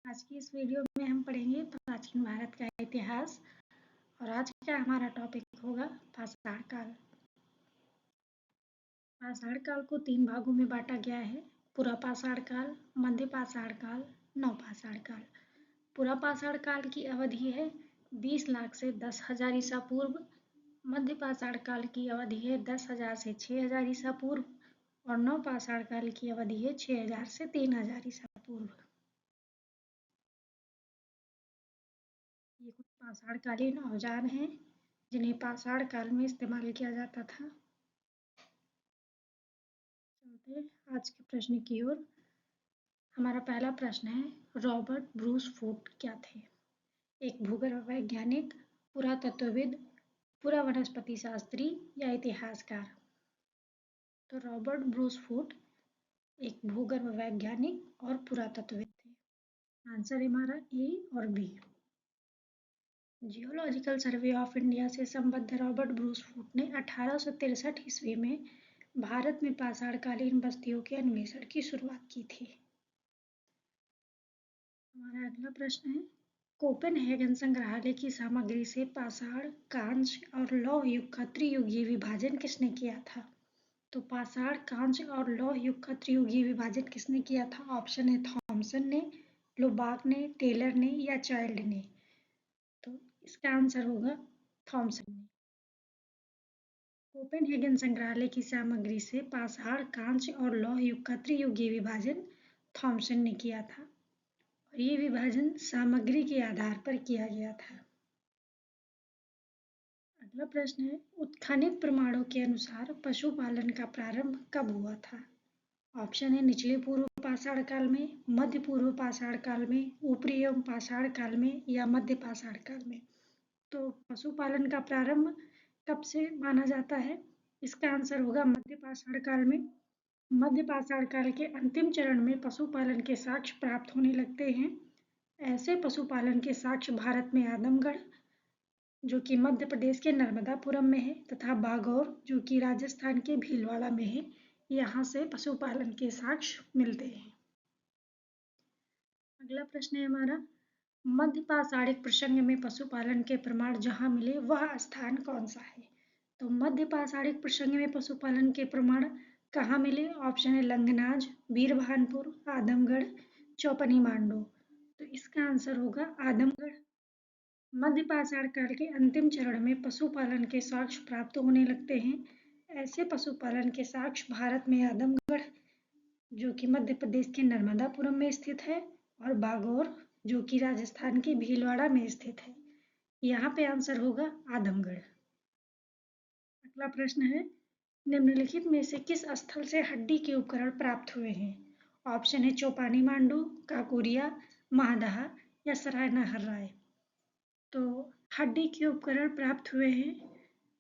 आज की इस वीडियो में हम पढ़ेंगे प्राचीन भारत का इतिहास। और आज का हमारा टॉपिक होगा पाषाण काल। पाषाण काल को 3 भागों में बांटा गया है: पुरा पाषाण काल, मध्य पाषाण काल, नवपाषाण काल। पुरा पाषाण काल की अवधि है 20 लाख से 10,000 ईसा पूर्व। मध्य पाषाण काल की अवधि है 10,000 से 6,000 ईसा पूर्व। और नवपाषाण काल की अवधि है 6,000 से 3,000 ईसा पूर्व। ये कुछ पाषाणकालीन औजार हैं जिन्हें पाषाण काल में इस्तेमाल किया जाता था। चलते आज के प्रश्न की ओर। हमारा पहला प्रश्न है, रॉबर्ट ब्रूस फूट क्या थे? एक भूगर्भ वैज्ञानिक, पुरातत्वविद, पुरावनस्पति शास्त्री या इतिहासकार? तो रॉबर्ट ब्रूस फूट एक भूगर्भ वैज्ञानिक और पुरातत्वविद थे। आंसर है हमारा ए और B. Geological survey of India से संबद्ध रॉबर्ट ब्रूस फूट ने 1863 ईस्वी में भारत में पाषाणकालीन बस्तियों के अन्वेषण की शुरुआत की थी। हमारा अगला प्रश्न है, कोपेनहेगन संग्रहालय की सामग्री से पाषाण, कांस्य और लौह युग का त्रियुगीय विभाजन किसने किया था? तो पाषाण, कांस्य और लौह युग का त्रियुगीय विभाजन किसने किया था? ऑप्शन है थॉमसन ने, लुबाक ने, टेलर ने या चाइल्ड ने? तो इसका आंसर होगा थॉमसन ने। कोपेनहेगन संग्रहालय की सामग्री से पाषाण, कांस्य और लौह युग का त्रियुगीय विभाजन थॉमसन ने किया था और ये विभाजन सामग्री के आधार पर किया गया था। अगला प्रश्न है, उत्खनित प्रमाणों के अनुसार पशुपालन का प्रारंभ कब हुआ था? ऑप्शन है निचले पूर्व पाषाण काल में, मध्य पूर्व पाषाण काल में, ऊपरी एवं पाषाण काल में या मध्य पाषाण काल में? तो पशुपालन का प्रारंभ कब से माना जाता है? इसका आंसर होगा मध्य पाषाण काल में। मध्य पाषाण काल के अंतिम चरण में पशुपालन के साक्ष्य प्राप्त होने लगते हैं। ऐसे पशुपालन के साक्ष्य भारत में आदमगढ़, जो कि मध्य प्रदेश के नर्मदापुरम में है, तथा बागौर, जो कि राजस्थान के भीलवाड़ा में है, यहाँ से पशुपालन के साक्ष्य मिलते हैं। अगला प्रश्न है हमारा, मध्य पाषाणिक प्रसंग में पशुपालन के प्रमाण जहाँ मिले वह स्थान कौन सा है? तो मध्य पाषाणिक प्रसंग में पशुपालन के प्रमाण कहाँ मिले? ऑप्शन है लंगनाज, बीरभानपुर, आदमगढ़, चौपनी मांडो। तो इसका आंसर होगा आदमगढ़। मध्य पाषाण काल के अंतिम चरण में पशुपालन के साक्ष्य प्राप्त होने लगते हैं। ऐसे पशुपालन के साक्ष्य भारत में आदमगढ़, जो कि मध्य प्रदेश के नर्मदापुरम में स्थित है, और बागौर, जो कि राजस्थान के भीलवाड़ा में स्थित है। यहाँ पे आंसर होगा आदमगढ़। अगला प्रश्न है, निम्नलिखित में से किस स्थल से हड्डी के उपकरण प्राप्त हुए हैं? ऑप्शन है चौपानी मांडू, काकोरिया, महादहा या सरायना हर्राय। तो हड्डी के उपकरण प्राप्त हुए हैं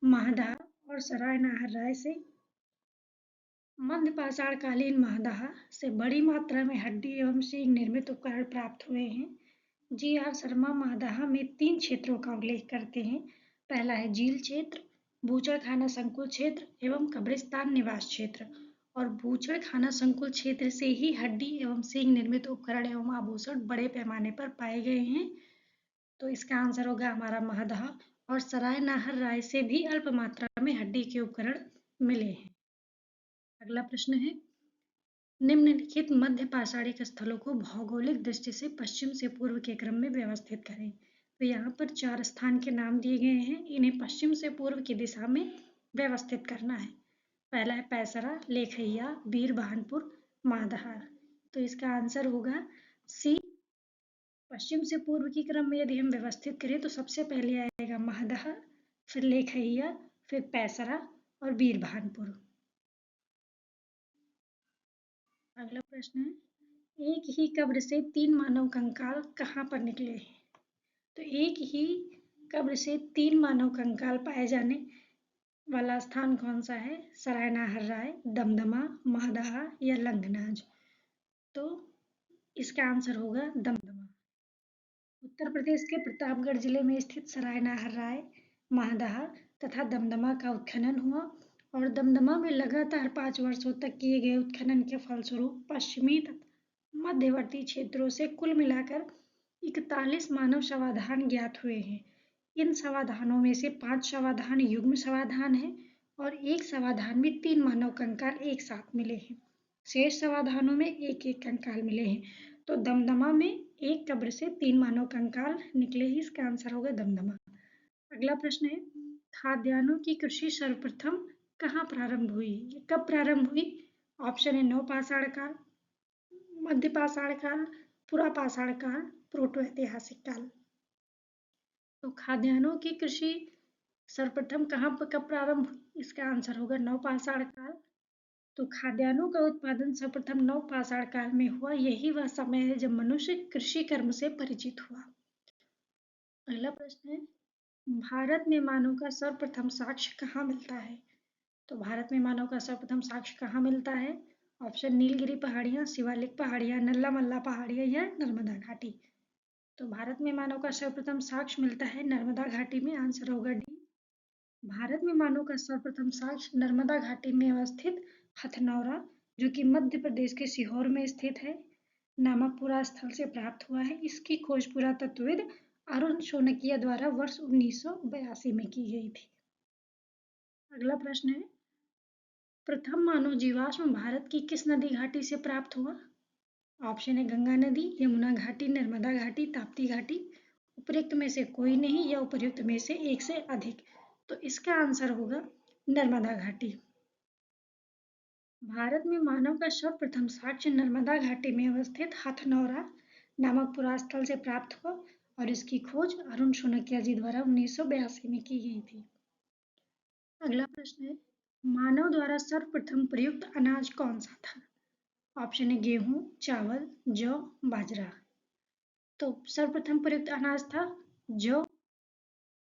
महादहा और सरायना हर्राय से। मध्य पाषाण कालीन महादहा से बड़ी मात्रा में हड्डी एवं सींग निर्मित उपकरण प्राप्त हुए हैं। जी.आर. शर्मा महादहा में 3 क्षेत्रों का उल्लेख करते हैं। पहला है झील क्षेत्र, बूचड़खाना संकुल क्षेत्र एवं कब्रिस्तान निवास क्षेत्र। और बूचड़खाना संकुल क्षेत्र से ही हड्डी एवं सींग निर्मित उपकरण एवं आभूषण बड़े पैमाने पर पाए गए हैं। तो इसका आंसर होगा हमारा महादहा। और सराय नाहर राय से भी अल्प मात्रा में हड्डी के उपकरण मिले हैं। अगला प्रश्न है, निम्नलिखित मध्य पाषाणिक स्थलों को भौगोलिक दृष्टि से पश्चिम से पूर्व के क्रम में व्यवस्थित करें। तो यहाँ पर 4 स्थान के नाम दिए गए हैं, इन्हें पश्चिम से पूर्व की दिशा में व्यवस्थित करना है। पहला है पैसरा, लेखैया, बीरभानपुर, मादहा। तो इसका आंसर होगा सी। पश्चिम से पूर्व की क्रम में यदि हम व्यवस्थित करें तो सबसे पहले आएगा मादहा, फिर लेखैया, फिर पैसरा और बीरभानपुर। अगला प्रश्न है, एक ही कब्र से 3 मानव कंकाल कहाँ पर निकले हैं? तो एक ही कब्र से 3 मानव कंकाल पाए जाने वाला स्थान कौन सा है? सरायना हर्राय, दमदमा, महादहा या लंगनाज। तो इसका आंसर होगा दमदमा। उत्तर प्रदेश के प्रतापगढ़ जिले में स्थित सरायना हर्राय, महादहा तथा दमदमा का उत्खनन हुआ और दमदमा में लगातार 5 वर्षों तक किए गए उत्खनन के फलस्वरूप पश्चिमी मध्यवर्ती क्षेत्रों से कुल मिलाकर 41 मानव समाधान ज्ञात हुए हैं। इन समाधानों में से 5 समाधान युग्म समाधान हैं और एक समाधान में 3 मानव कंकाल एक साथ मिले हैं। शेष समाधानों में एक एक कंकाल मिले हैं। तो दमदमा में एक कब्र से 3 मानव कंकाल निकले ही इसका आंसर होगा दमदमा। अगला प्रश्न है, खाद्यान्नों की कृषि सर्वप्रथम कहाँ प्रारंभ हुई? ये कब प्रारंभ हुई? ऑप्शन है नवपाषाण काल, मध्य पाषाण काल, पुरापाषाण काल, प्रोटो ऐतिहासिक काल। तो खाद्यान्नों की कृषि सर्वप्रथम कब प्रारंभ हुई? इसका आंसर होगा नवपाषाण काल। तो खाद्यान्नों का उत्पादन सर्वप्रथम नवपाषाण काल में हुआ। यही वह समय है जब मनुष्य कृषि कर्म से परिचित हुआ। अगला प्रश्न है, भारत में मानव का सर्वप्रथम साक्ष्य कहाँ मिलता है? तो भारत में मानव का सर्वप्रथम साक्ष्य कहाँ मिलता है? ऑप्शन नीलगिरी पहाड़ियाँ, शिवालिक पहाड़ियाँ, नल्ला मल्ला पहाड़ियाँ या नर्मदा घाटी। तो भारत में मानव का सर्वप्रथम साक्ष्य मिलता है नर्मदा घाटी में। आंसर होगा डी। भारत में मानव का सर्वप्रथम साक्ष्य नर्मदा घाटी में अवस्थित हथनौरा, जो कि मध्य प्रदेश के सीहोर में स्थित है, नामक पुरा स्थल से प्राप्त हुआ है। इसकी खोज पुरातत्वविद अरुण शोनकिया द्वारा वर्ष 1982 में की गई थी। अगला प्रश्न है, प्रथम मानव जीवाश्म भारत की किस नदी घाटी से प्राप्त हुआ? ऑप्शन है गंगा नदी, यमुना घाटी, नर्मदा घाटी, ताप्ती घाटी। उपयुक्त में से कोई नहीं या उपयुक्त में से एक से अधिक। तो इसका आंसर होगा नर्मदा घाटी। भारत में मानव का सर्वप्रथम साक्ष्य नर्मदा घाटी में अवस्थित हथनौरा नामक पुरास्थल से प्राप्त हुआ और इसकी खोज अरुण शोनकिया जी द्वारा 1982 में की गई थी। अगला प्रश्न है, मानव द्वारा सर्वप्रथम प्रयुक्त अनाज कौन सा था? ऑप्शन है गेहूं, चावल, जौ, बाजरा। तो सर्वप्रथम प्रयुक्त अनाज था जौ।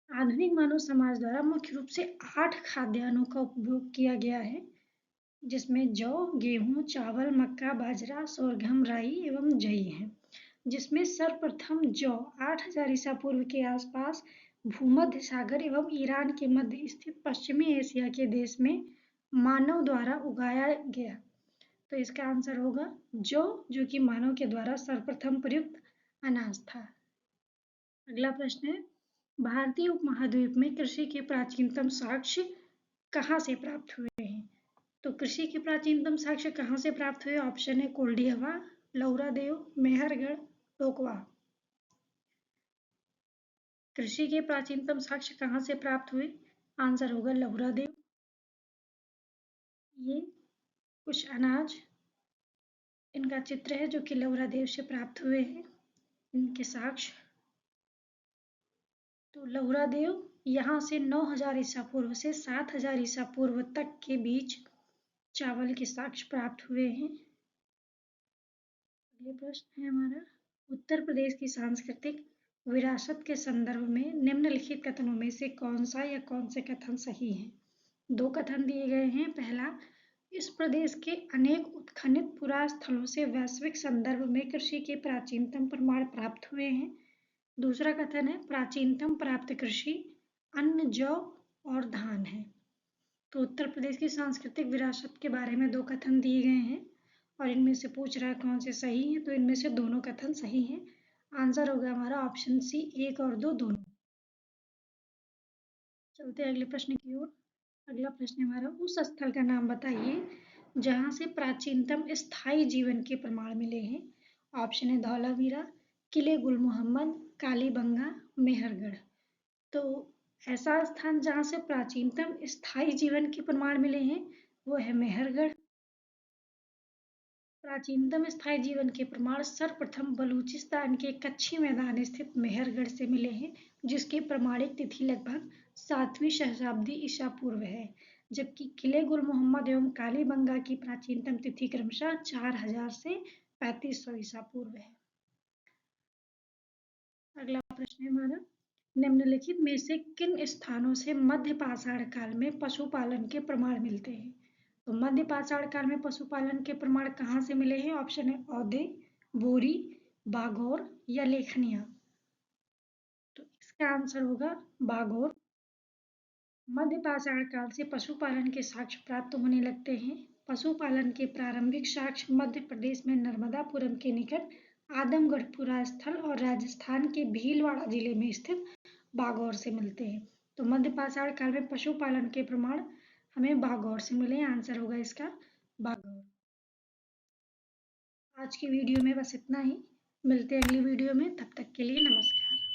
आधुनिक मानव समाज द्वारा मुख्य रूप से 8 खाद्यान्नों का उपयोग किया गया है, जिसमें जौ, गेहूं, चावल, मक्का, बाजरा, सोरघम, राई एवं जई हैं। जिसमें सर्वप्रथम जौ 8000 ईसा पूर्व के आसपास भूमध्य सागर एवं ईरान के मध्य स्थित पश्चिमी एशिया के देश में मानव द्वारा उगाया गया। तो इसका आंसर होगा जौ, जो कि मानव के द्वारा सर्वप्रथम प्रयुक्त अनाज था। अगला प्रश्न है, भारतीय उपमहाद्वीप में कृषि के प्राचीनतम साक्ष्य कहाँ से प्राप्त हुए हैं? तो कृषि के प्राचीनतम साक्ष्य कहाँ से प्राप्त हुए? ऑप्शन है कोल्डिहवा, लौरादेव, मेहरगढ़, टोकवा। कृषि के प्राचीनतम साक्ष्य कहाँ से प्राप्त हुए? आंसर होगा लौरादेव। ये कुछ अनाज इनका चित्र है जो कि लौरादेव से प्राप्त हुए हैं, इनके साक्ष्य। तो लौरादेव यहाँ से 9000 ईसा पूर्व से 7000 ईसा पूर्व तक के बीच चावल के साक्ष्य प्राप्त हुए हैं। अगले प्रश्न है हमारा, उत्तर प्रदेश की सांस्कृतिक विरासत के संदर्भ में निम्नलिखित कथनों में से कौन सा या कौन से कथन सही हैं? 2 कथन दिए गए हैं। पहला, इस प्रदेश के अनेक उत्खनित पुरास्थलों से वैश्विक संदर्भ में कृषि के प्राचीनतम प्रमाण प्राप्त हुए हैं। दूसरा कथन है, प्राचीनतम प्राप्त कृषि अन्न, जौ और धान है। तो उत्तर प्रदेश की सांस्कृतिक विरासत के बारे में 2 कथन दिए गए हैं और इनमें से पूछ रहा है कौन से सही हैं। तो इनमें से दोनों कथन सही हैं। आंसर होगा हमारा ऑप्शन सी, 1 और 2 दोनों। चलते हैं अगले प्रश्न की ओर। अगला प्रश्न हमारा, उस स्थल का नाम बताइए जहां से प्राचीनतम स्थायी जीवन के प्रमाण मिले हैं। ऑप्शन है धौलावीरा, किले गुल मोहम्मद, कालीबंगा, मेहरगढ़। तो ऐसा स्थान जहां से प्राचीनतम स्थायी जीवन के प्रमाण मिले हैं वो है मेहरगढ़। प्राचीनतम स्थायी जीवन के प्रमाण सर्वप्रथम बलूचिस्तान के कच्छी मैदान स्थित मेहरगढ़ से मिले हैं, जिसकी प्रमाणिक तिथि लगभग 7वीं शताब्दी ईसा पूर्व है, जबकि किले गुल मोहम्मद एवं कालीबंगा की प्राचीनतम तिथि क्रमशः 4000 से 3500 ईसा पूर्व है। अगला प्रश्न है हमारा, निम्नलिखित में से किन स्थानों से मध्य पाषाण काल में पशुपालन के प्रमाण मिलते हैं? तो मध्य पाषाण काल में पशुपालन के प्रमाण कहाँ से मिले हैं? ऑप्शन है औदे, बोरी, बागोर या लेखनिया। तो इसका आंसर होगा बागोर। मध्य पाषाण काल से पशुपालन के साक्ष्य प्राप्त होने लगते हैं पशुपालन के प्रारंभिक साक्ष्य मध्य प्रदेश में नर्मदापुरम के निकट आदमगढ़पुरा स्थल और राजस्थान के भीलवाड़ा जिले में स्थित बागौर से मिलते हैं। तो मध्य पाषाण काल में पशुपालन के प्रमाण हमें बागौर से मिले। आंसर होगा इसका बागौर। आज की वीडियो में बस इतना ही। मिलते हैं अगली वीडियो में, तब तक के लिए नमस्कार।